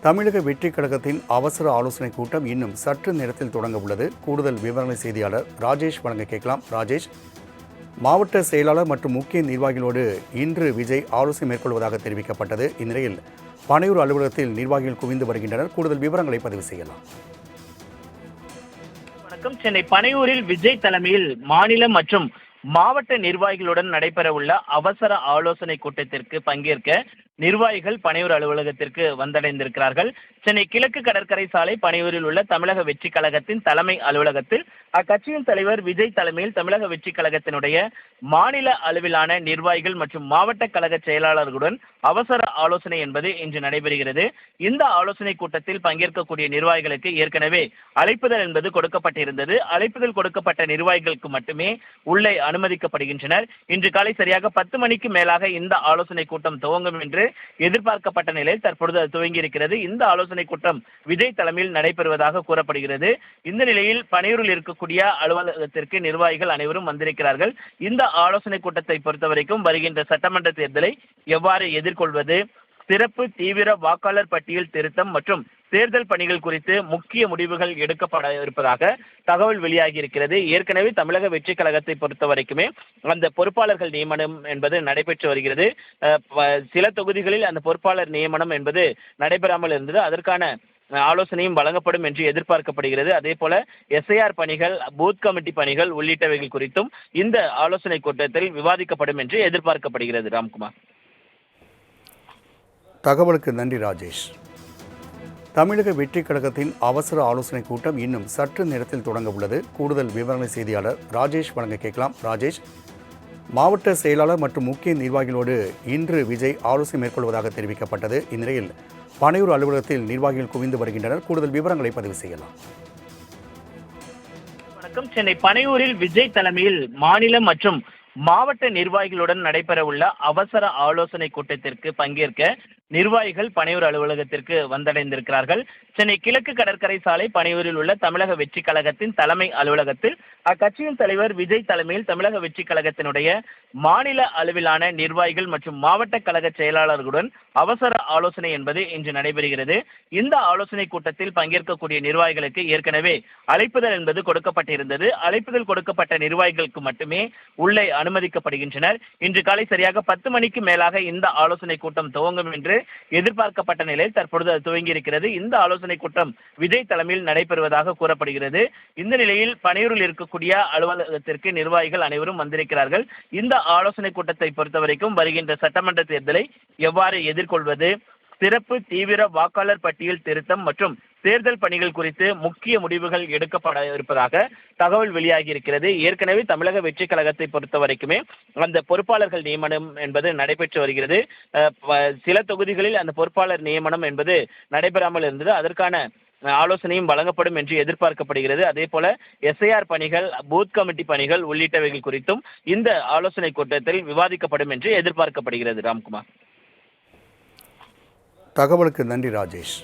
தமிழக வெற்றி கழகத்தின் அவசர ஆலோசனை கூட்டம் இன்னும் சற்று நேரத்தில் தொடங்க உள்ளது. கூடுதல் விவரங்களை செய்தியாளர் ராஜேஷ் வழங்க கேட்கலாம். ராஜேஷ், மாவட்ட செயலாளர் மற்றும் முக்கிய நிர்வாகிகளோடு இன்று விஜய் ஆலோசனை மேற்கொள்வதாக தெரிவிக்கப்பட்டது. இந்நிலையில் பனையூர் அலுவலகத்தில் நிர்வாகிகள் குவிந்து வருகின்றனர். கூடுதல் விவரங்களை பதிவு செய்யலாம். வணக்கம். சென்னை பனையூரில் விஜய் தலைமையில் மாநில மற்றும் மாவட்ட நிர்வாகிகளுடன் நடைபெறவுள்ள அவசர ஆலோசனை கூட்டத்திற்கு பங்கேற்க நிர்வாகிகள் பனையூர் அலுவலகத்திற்கு வந்தடைந்திருக்கிறார்கள். சென்னை கிழக்கு கடற்கரை சாலை பனையூரில் உள்ள தமிழக வெற்றி கழகத்தின் தலைமை அலுவலகத்தில் அக்கட்சியின் தலைவர் விஜய் தலைமையில் தமிழக வெற்றி கழகத்தினுடைய மாநில அளவிலான நிர்வாகிகள் மற்றும் மாவட்ட கழக செயலாளர்களுடன் அவசர ஆலோசனை என்பது இன்று நடைபெறுகிறது. இந்த ஆலோசனை கூட்டத்தில் பங்கேற்கக்கூடிய நிர்வாகிகளுக்கு ஏற்கனவே அழைப்புதல் என்பது கொடுக்கப்பட்டிருந்தது. அழைப்புதல் கொடுக்கப்பட்ட நிர்வாகிகளுக்கு மட்டுமே உள்ளே அனுமதிக்கப்படுகின்றனர். இன்று காலை சரியாக 10 மணிக்கு மேலாக இந்த ஆலோசனை கூட்டம் துவங்கும் என்று எதிர்பார்க்கப்பட்ட நிலையில் தற்பொழுது அது துவங்கி இருக்கிறது. இந்த ஆலோசனை கூட்டம் விஜய் தலைமையில் நடைபெறுவதாக கூறப்படுகிறது. இந்த நிலையில் பனையூரில் இருக்கக்கூடிய அலுவலகத்திற்கு நிர்வாகிகள் அனைவரும் வந்திருக்கிறார்கள். இந்த ஆலோசனை கூட்டத்தை பொறுத்தவரைக்கும் வருகின்ற சட்டமன்ற தேர்தலை எவ்வாறு எதிர்கொள்வது, சிறப்பு தீவிர வாக்காளர் பட்டியல் திருத்தம் மற்றும் தேர்தல் பணிகள் குறித்து முக்கிய முடிவுகள் எடுக்கப்பட இருப்பதாக தகவல் வெளியாகி இருக்கிறது. ஏற்கனவே தமிழக வெற்றி கழகத்தை பொறுத்த வரைக்குமே அந்த பொறுப்பாளர்கள் நியமனம் என்பது நடைபெற்று வருகிறது. சில தொகுதிகளில் அந்த பொறுப்பாளர் நியமனம் என்பது நடைபெறாமல் இருந்தது. அதற்கான ஆலோசனையும் வழங்கப்படும் என்று எதிர்பார்க்கப்படுகிறது. அதே போல எஸ்ஐஆர் பணிகள், பூத் கமிட்டி பணிகள் உள்ளிட்டவைகள் குறித்தும் இந்த ஆலோசனை கூட்டத்தில் விவாதிக்கப்படும் என்று எதிர்பார்க்கப்படுகிறது. ராம்குமார், தகவலுக்கு நன்றி ராஜேஷ். தமிழக வெற்றி கழகத்தின் அவசர ஆலோசனை கூட்டம் இன்னும் சற்று நேரத்தில் தொடங்க உள்ளது. கூடுதல் விவரங்களை செய்தியாளர் ராஜேஷ் வழங்க கேட்கலாம். ராஜேஷ், மாவட்ட செயலாளர் மற்றும் முக்கிய நிர்வாகிகளோடு இன்று விஜய் ஆலோசனை மேற்கொள்வதாக தெரிவிக்கப்பட்டது. இந்நிலையில் பனையூர் அலுவலகத்தில் நிர்வாகிகள் குவிந்து வருகின்றனர். கூடுதல் விவரங்களை பதிவு செய்யலாம். வணக்கம். சென்னை பனையூரில் விஜய் தலைமையில் மாநில மற்றும் மாவட்ட நிர்வாகிகளுடன் நடைபெறவுள்ள அவசர ஆலோசனை கூட்டத்திற்கு பங்கேற்க நிர்வாகிகள் பனையூர் அலுவலகத்திற்கு வந்தடைந்திருக்கிறார்கள். சென்னை கிழக்கு கடற்கரை சாலை பனையூரில் உள்ள தமிழக வெற்றி கழகத்தின் தலைமை அலுவலகத்தில் அக்கட்சியின் தலைவர் விஜய் தலைமையில் தமிழக வெற்றி கழகத்தினுடைய மாநில அளவிலான நிர்வாகிகள் மற்றும் மாவட்ட கழக செயலாளர்களுடன் அவசர ஆலோசனை என்பது இன்று நடைபெறுகிறது. இந்த ஆலோசனை கூட்டத்தில் பங்கேற்கக்கூடிய நிர்வாகிகளுக்கு ஏற்கனவே அழைப்புதல் என்பது கொடுக்கப்பட்டிருந்தது. அழைப்புதல் கொடுக்கப்பட்ட நிர்வாகிகளுக்கு மட்டுமே உள்ளே அனுமதிக்கப்படுகின்றனர். இன்று காலை சரியாக 10 மணிக்கு மேலாக இந்த ஆலோசனை கூட்டம் துவங்கும் என்று எதிர்பார்க்கப்பட்ட நிலையில் தற்பொழுது அது துவங்கி இருக்கிறது. இந்த ஆலோசனை கூட்டம் விஜய் தலைமையில் நடைபெறுவதாக கூறப்படுகிறது. இந்த நிலையில் பனையூரில் இருக்கக்கூடிய அலுவலகத்திற்கு நிர்வாகிகள் அனைவரும் வந்திருக்கிறார்கள். இந்த ஆலோசனை கூட்டத்தை பொறுத்தவரைக்கும் வருகின்ற சட்டமன்ற தேர்தலை எவ்வாறு எதிர்கொள்வது, சிறப்பு தீவிர வாக்காளர் பட்டியல் திருத்தம் மற்றும் தேர்தல் பணிகள் குறித்து முக்கிய முடிவுகள் எடுக்கப்பட இருப்பதாக தகவல் வெளியாகி இருக்கிறது. ஏற்கனவே தமிழக வெற்றி கழகத்தை பொறுத்த வரைக்குமே அந்த பொறுப்பாளர்கள் நியமனம் என்பது நடைபெற்று வருகிறது. சில தொகுதிகளில் அந்த பொறுப்பாளர் நியமனம் என்பது நடைபெறாமல் இருந்தது. அதற்கான ஆலோசனையும் வழங்கப்படும் என்று எதிர்பார்க்கப்படுகிறது. அதே போல எஸ்ஐஆர் பணிகள், பூத் கமிட்டி பணிகள் உள்ளிட்டவைகள் குறித்தும் இந்த ஆலோசனை கூட்டத்தில் விவாதிக்கப்படும் என்று எதிர்பார்க்கப்படுகிறது. ராம்குமார், தகவலுக்கு நன்றி ராஜேஷ்.